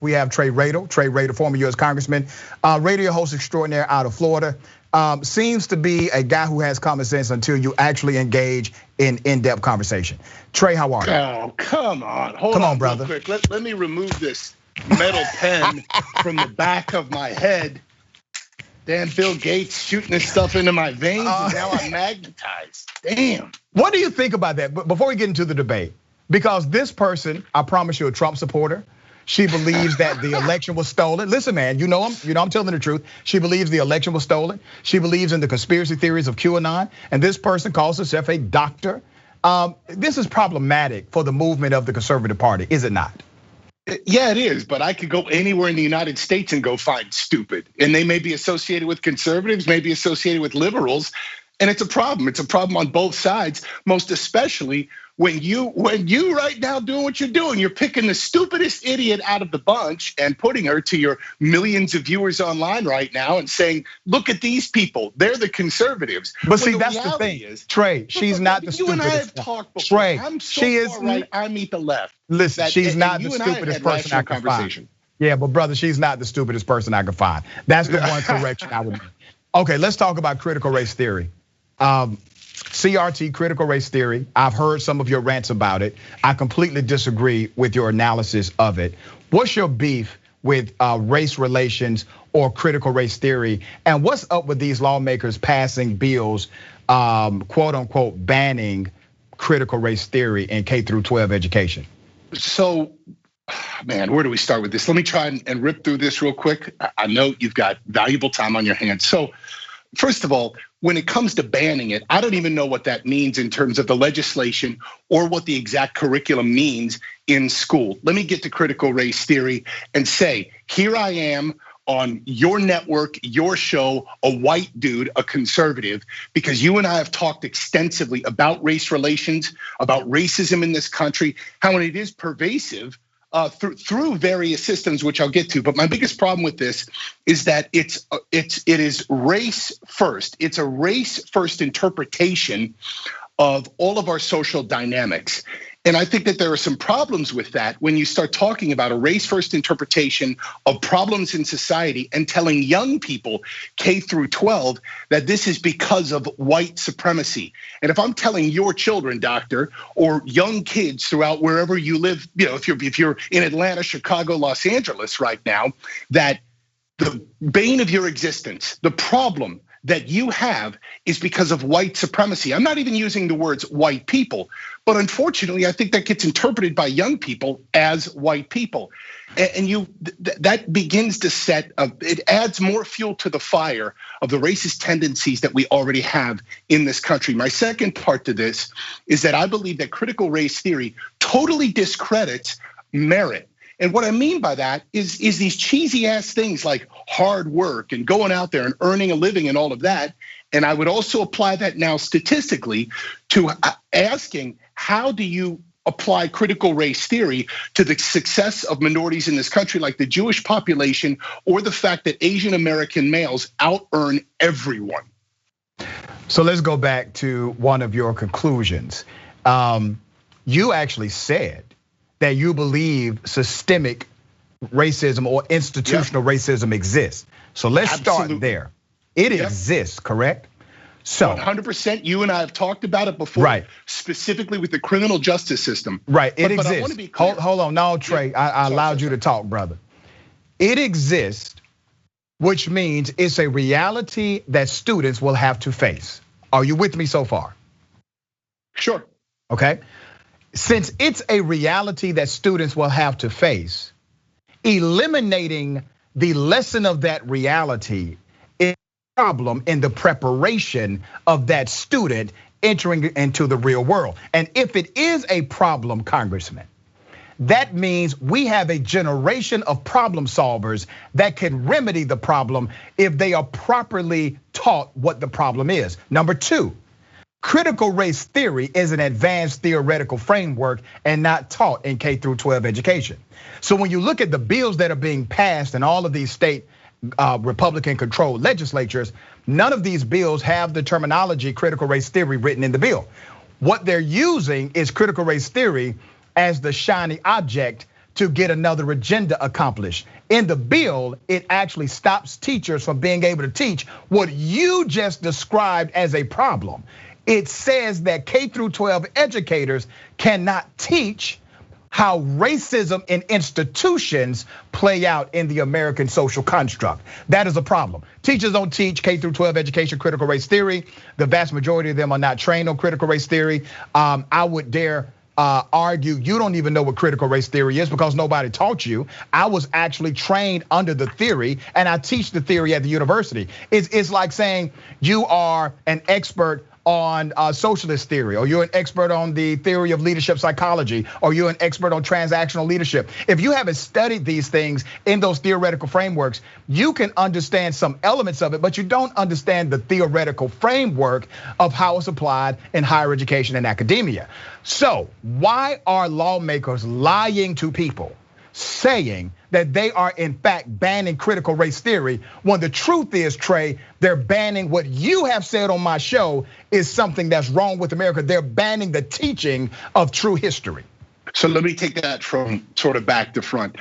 We have Trey Radel, former U.S. Congressman, radio host extraordinaire out of Florida. Seems to be a guy who has common sense until you actually engage in in-depth conversation. Trey, how are you? Oh, come on. Hold on, brother. Real quick. Let me remove this metal pen from the back of my head. Damn, Bill Gates shooting this stuff into my veins, and now I'm magnetized. Damn. What do you think about that? But before we get into the debate, because this person, I promise you, a Trump supporter. She believes that the election was stolen. Listen, man, you know I'm telling the truth. She believes the election was stolen. She believes in the conspiracy theories of QAnon. And this person calls herself a doctor. This is problematic for the movement of the conservative party, is it not? Yeah, it is, but I could go anywhere in the United States and go find stupid. And they may be associated with conservatives, may be associated with liberals. And it's a problem. It's a problem on both sides, most especially when you right now doing what you're doing. You're picking the stupidest idiot out of the bunch and putting her to your millions of viewers online right now and saying, look at these people, they're the conservatives. But see, that's the thing, Trey, she's not the stupidest. You and I have talked before. Trey, I'm so far right, I meet the left. Listen, she's not the stupidest person I can find. Yeah, but brother, she's not the stupidest person I can find. That's the one correction I would make. Okay, let's talk about critical race theory. CRT, critical race theory. I've heard some of your rants about it. I completely disagree with your analysis of it. What's your beef with race relations or critical race theory? And what's up with these lawmakers passing bills, quote unquote, banning critical race theory in K through 12 education? So, man, where do we start with this? Let me try and rip through this real quick. I know you've got valuable time on your hands. So, first of all, when it comes to banning it, I don't even know what that means in terms of the legislation or what the exact curriculum means in school. Let me get to critical race theory and say, here I am on your network, your show, a white dude, a conservative, because you and I have talked extensively about race relations, about racism in this country, how it is pervasive through various systems, which I'll get to. But my biggest problem with this is that it is race first. It's a race first interpretation of all of our social dynamics. And I think that there are some problems with that when you start talking about a race first interpretation of problems in society and telling young people K through 12 that this is because of white supremacy. And if I'm telling your children, doctor, or young kids throughout wherever you live, if you're in Atlanta, Chicago, Los Angeles right now, that the bane of your existence, the problem that you have is because of white supremacy. I'm not even using the words white people, but unfortunately, I think that gets interpreted by young people as white people. And that begins to it adds more fuel to the fire of the racist tendencies that we already have in this country. My second part to this is that I believe that critical race theory totally discredits merit. And what I mean by that is these cheesy ass things like hard work and going out there and earning a living and all of that. And I would also apply that now statistically to asking, how do you apply critical race theory to the success of minorities in this country, like the Jewish population, or the fact that Asian American males out-earn everyone? So let's go back to one of your conclusions. You actually said that you believe systemic racism or institutional racism exists. So let's start there. It exists, correct? So 100%, you and I have talked about it before, right? Specifically with the criminal justice system. Right, it exists. But I want to be clear. Hold on, no, Trey, I allowed you to talk, brother. It exists, which means it's a reality that students will have to face. Are you with me so far? Sure. Okay. Since it's a reality that students will have to face, eliminating the lesson of that reality is a problem in the preparation of that student entering into the real world. And if it is a problem, Congressman, that means we have a generation of problem solvers that can remedy the problem if they are properly taught what the problem is. Number two, critical race theory is an advanced theoretical framework and not taught in K through 12 education. So when you look at the bills that are being passed in all of these state Republican controlled legislatures, none of these bills have the terminology critical race theory written in the bill. What they're using is critical race theory as the shiny object to get another agenda accomplished. In the bill, it actually stops teachers from being able to teach what you just described as a problem. It says that K through 12 educators cannot teach how racism in institutions play out in the American social construct. That is a problem. Teachers don't teach K through 12 education critical race theory. The vast majority of them are not trained on critical race theory. I would dare argue you don't even know what critical race theory is because nobody taught you. I was actually trained under the theory and I teach the theory at the university. It's like saying you are an expert on socialist theory, or you're an expert on the theory of leadership psychology, or you're an expert on transactional leadership. If you haven't studied these things in those theoretical frameworks, you can understand some elements of it, but you don't understand the theoretical framework of how it's applied in higher education and academia. So why are lawmakers lying to people, saying that they are in fact banning critical race theory, when the truth is, Trey, they're banning what you have said on my show is something that's wrong with America. They're banning the teaching of true history. So let me take that from sort of back to front.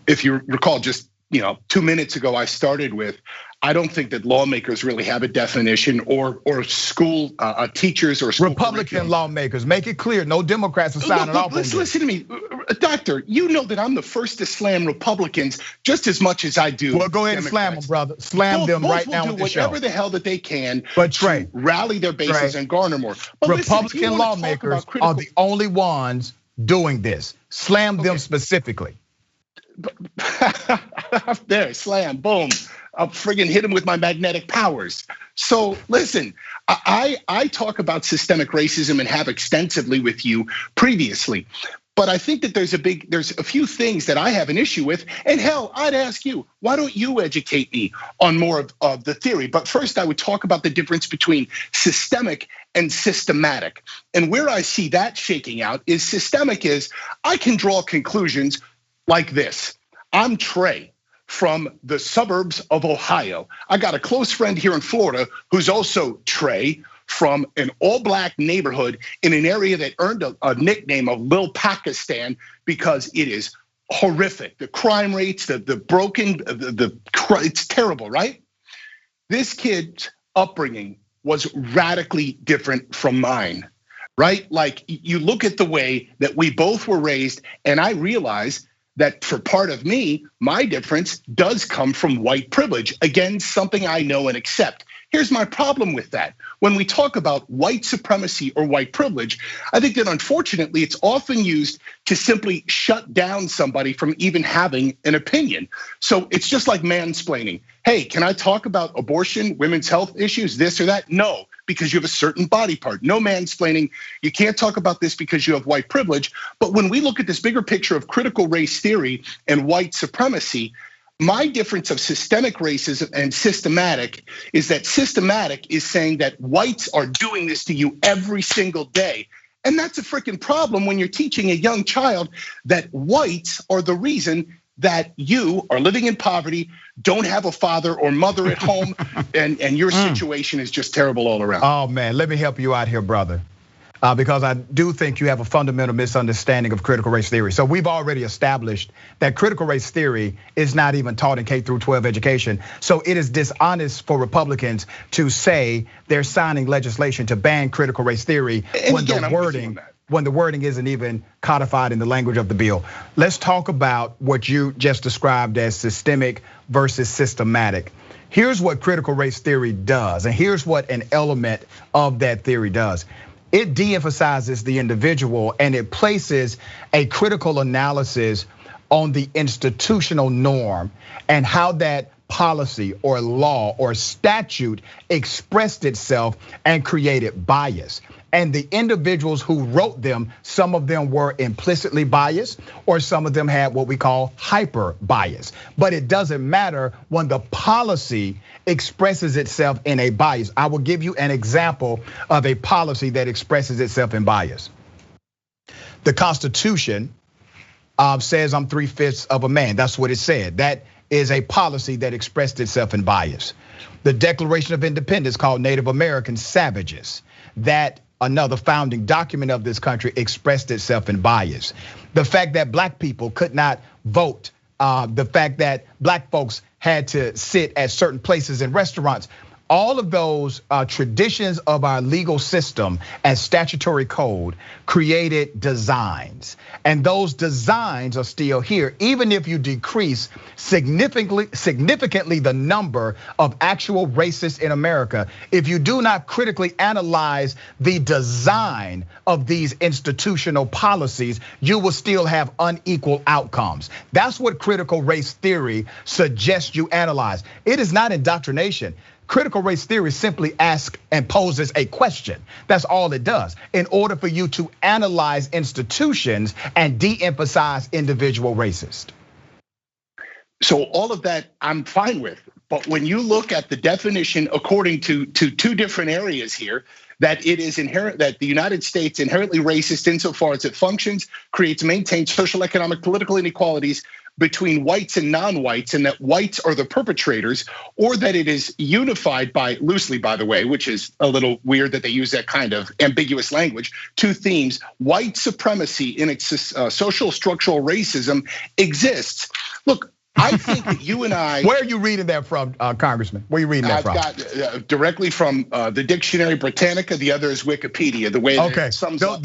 If you recall, just 2 minutes ago, I started with, I don't think that lawmakers really have a definition, or school teachers or school Republican lawmakers. Make it clear, no Democrats are signing off on this. Listen to me, Doctor. You know that I'm the first to slam Republicans just as much as I do. Well, go ahead and slam them, brother. Slam them right now with the show. Whatever the hell that they can, but Trey, to rally their bases and garner more. But Republican lawmakers are the only ones doing this. Slam them specifically. There, slam, boom. I'll friggin' hit him with my magnetic powers. So listen, I talk about systemic racism and have extensively with you previously. But I think that there's a few things that I have an issue with. And hell, I'd ask you, why don't you educate me on more of the theory? But first I would talk about the difference between systemic and systematic. And where I see that shaking out is systemic is I can draw conclusions like this. I'm Trey from the suburbs of Ohio. I got a close friend here in Florida who's also Trey from an all-black neighborhood in an area that earned a nickname of Lil Pakistan because it is horrific. The crime rates, the broken, it's terrible, right? This kid's upbringing was radically different from mine, right? Like you look at the way that we both were raised, and I realize that for part of me, my difference does come from white privilege. Again, something I know and accept. Here's my problem with that. When we talk about white supremacy or white privilege, I think that unfortunately it's often used to simply shut down somebody from even having an opinion. So it's just like mansplaining. Hey, can I talk about abortion, women's health issues, this or that? No, because you have a certain body part. No mansplaining. You can't talk about this because you have white privilege. But when we look at this bigger picture of critical race theory and white supremacy, my difference of systemic racism and systematic is that systematic is saying that whites are doing this to you every single day. And that's a freaking problem when you're teaching a young child that whites are the reason that you are living in poverty, don't have a father or mother at home, and your situation is just terrible all around. Oh man, let me help you out here, brother. Because I do think you have a fundamental misunderstanding of critical race theory. So we've already established that critical race theory is not even taught in K through 12 education. So it is dishonest for Republicans to say they're signing legislation to ban critical race theory when the wording isn't even codified in the language of the bill. Let's talk about what you just described as systemic versus systematic. Here's what critical race theory does, and here's what an element of that theory does. It de-emphasizes the individual and it places a critical analysis on the institutional norm and how that policy or law or statute expressed itself and created bias. And the individuals who wrote them, some of them were implicitly biased, or some of them had what we call hyper bias. But it doesn't matter when the policy expresses itself in a bias. I will give you an example of a policy that expresses itself in bias. The Constitution says I'm 3/5 of a man. That's what it said. That is a policy that expressed itself in bias. The Declaration of Independence called Native Americans savages. That another founding document of this country expressed itself in bias. the fact that black people could not vote, the fact that black folks had to sit at certain places in restaurants. All of those traditions of our legal system and statutory code created designs. And those designs are still here, even if you decrease significantly the number of actual racists in America. If you do not critically analyze the design of these institutional policies, you will still have unequal outcomes. That's what critical race theory suggests you analyze. It is not indoctrination. Critical race theory simply asks and poses a question. That's all it does. In order for you to analyze institutions and de-emphasize individual racists. So all of that I'm fine with. But when you look at the definition according to two different areas here, that it is inherent that the United States inherently racist insofar as it functions, creates, maintains social, economic, political inequalities between whites and non-whites, and that whites are the perpetrators, or that it is unified by, loosely by the way, which is a little weird that they use that kind of ambiguous language, two themes: white supremacy in its social structural racism exists. Look, I think that you and I. Where are you reading that from, Congressman? Where are you reading that from? I've got directly from the Dictionary Britannica. The other is Wikipedia. The way that it sums up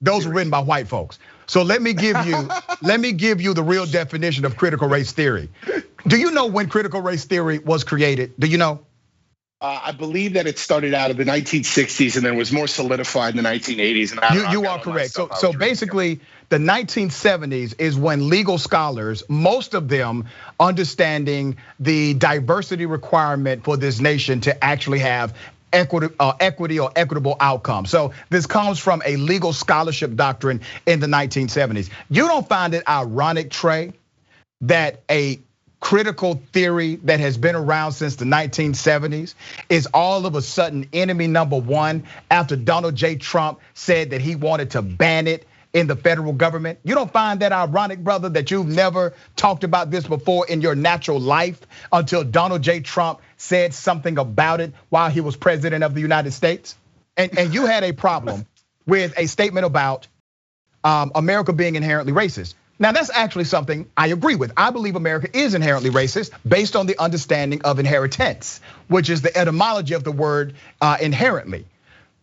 those were written by white folks. So let me give you the real definition of critical race theory. Do you know when critical race theory was created? Do you know? I believe that it started out in the 1960s and then was more solidified in the 1980s. And you are correct. So basically, the 1970s is when legal scholars, most of them understanding the diversity requirement for this nation to actually have equity or equitable outcome. So this comes from a legal scholarship doctrine in the 1970s. You don't find it ironic, Trey, that a critical theory that has been around since the 1970s is all of a sudden enemy number one after Donald J. Trump said that he wanted to ban it in the federal government? You don't find that ironic, brother, that you've never talked about this before in your natural life until Donald J. Trump said something about it while he was president of the United States? And you had a problem with a statement about America being inherently racist. Now, that's actually something I agree with. I believe America is inherently racist based on the understanding of inheritance, which is the etymology of the word inherently.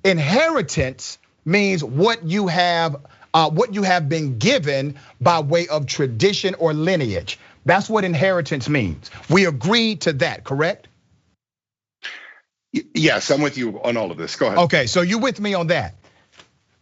Inheritance means what you have been given by way of tradition or lineage. That's what inheritance means. We agree to that, correct? Yes, I'm with you on all of this. Go ahead. Okay, so you with me on that.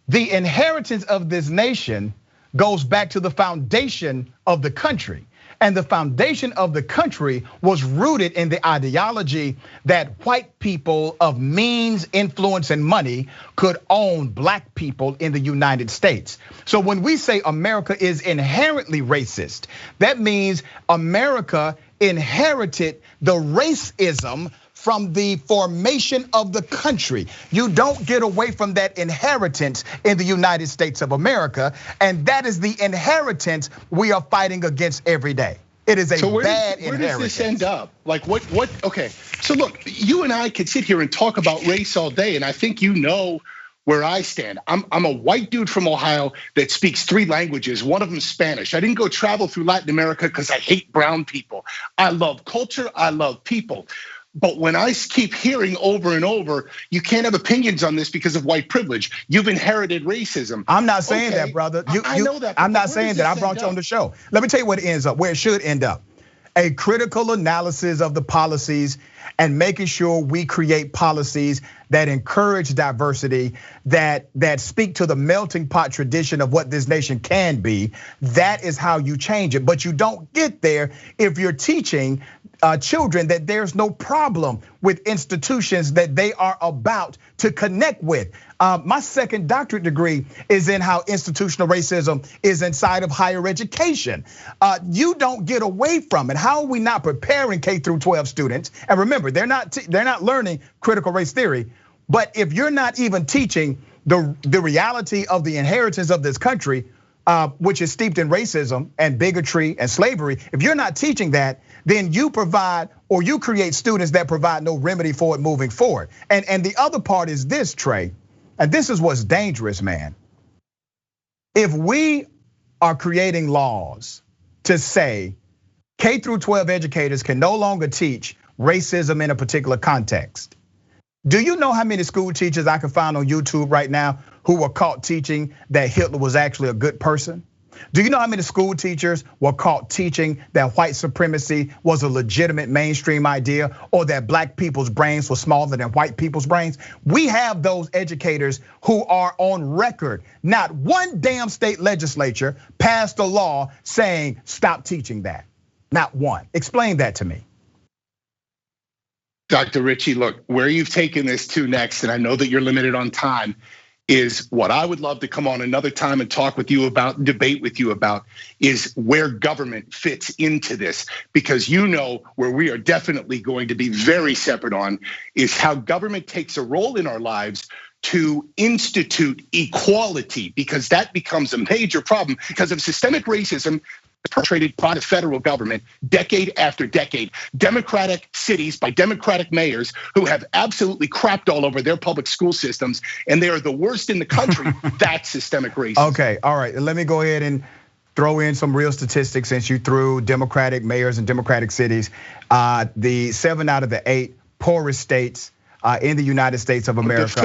The inheritance of this nation goes back to the foundation of the country. And the foundation of the country was rooted in the ideology that white people of means, influence, and money could own black people in the United States. So when we say America is inherently racist, that means America inherited the racism from the formation of the country. You don't get away from that inheritance in the United States of America, and that is the inheritance we are fighting against every day. It is a bad inheritance. Where does this end up? Like what, okay. So look, you and I could sit here and talk about race all day, and I think you know where I stand. I'm a white dude from Ohio that speaks 3 languages, one of them Spanish. I didn't go travel through Latin America because I hate brown people. I love culture, I love people. But when I keep hearing over and over, you can't have opinions on this because of white privilege. You've inherited racism. I'm not saying that, brother. I know that. I'm not saying that. I brought you on the show. Let me tell you what it ends up, where it should end up. A critical analysis of the policies and making sure we create policies that encourage diversity, that speak to the melting pot tradition of what this nation can be. That is how you change it. But you don't get there if you're teaching children that there's no problem with institutions that they are about to connect with. My second doctorate degree is in how institutional racism is inside of higher education. You don't get away from it. How are we not preparing K through 12 students? And remember, they're not learning critical race theory. But if you're not even teaching the reality of the inheritance of this country, which is steeped in racism and bigotry and slavery, if you're not teaching that, then you provide or you create students that provide no remedy for it moving forward. And the other part is this, Trey, and this is what's dangerous, man. If we are creating laws to say K through 12 educators can no longer teach racism in a particular context. Do you know how many school teachers I can find on YouTube right now who were caught teaching that Hitler was actually a good person? Do you know how many school teachers were caught teaching that white supremacy was a legitimate mainstream idea, or that black people's brains were smaller than white people's brains? We have those educators who are on record. Not one damn state legislature passed a law saying stop teaching that. Not one. Explain that to me. Dr. Richey, look, where you've taken this to next, and I know that you're limited on time, is what I would love to come on another time and talk with you about, debate with you about, is where government fits into this. Because you know where we are definitely going to be very separate on is how government takes a role in our lives to institute equality, because that becomes a major problem because of systemic racism perpetrated by the federal government decade after decade. Democratic cities by Democratic mayors who have absolutely crapped all over their public school systems, and they are the worst in the country. That's systemic racism. Okay, all right, let me go ahead and throw in some real statistics since you threw Democratic mayors and Democratic cities. The 7 out of the 8 poorest states in the United States of America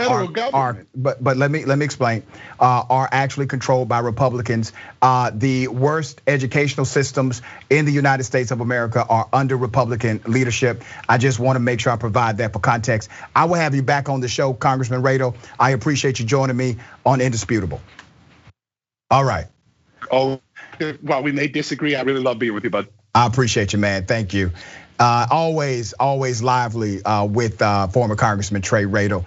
but let me explain, are actually controlled by Republicans. The worst educational systems in the United States of America are under Republican leadership. I just want to make sure I provide that for context. I will have you back on the show, Congressman Radel. I appreciate you joining me on Indisputable. All right. Oh, while we may disagree, I really love being with you, bud. I appreciate you, man. Thank you. Always lively with former Congressman Trey Radel.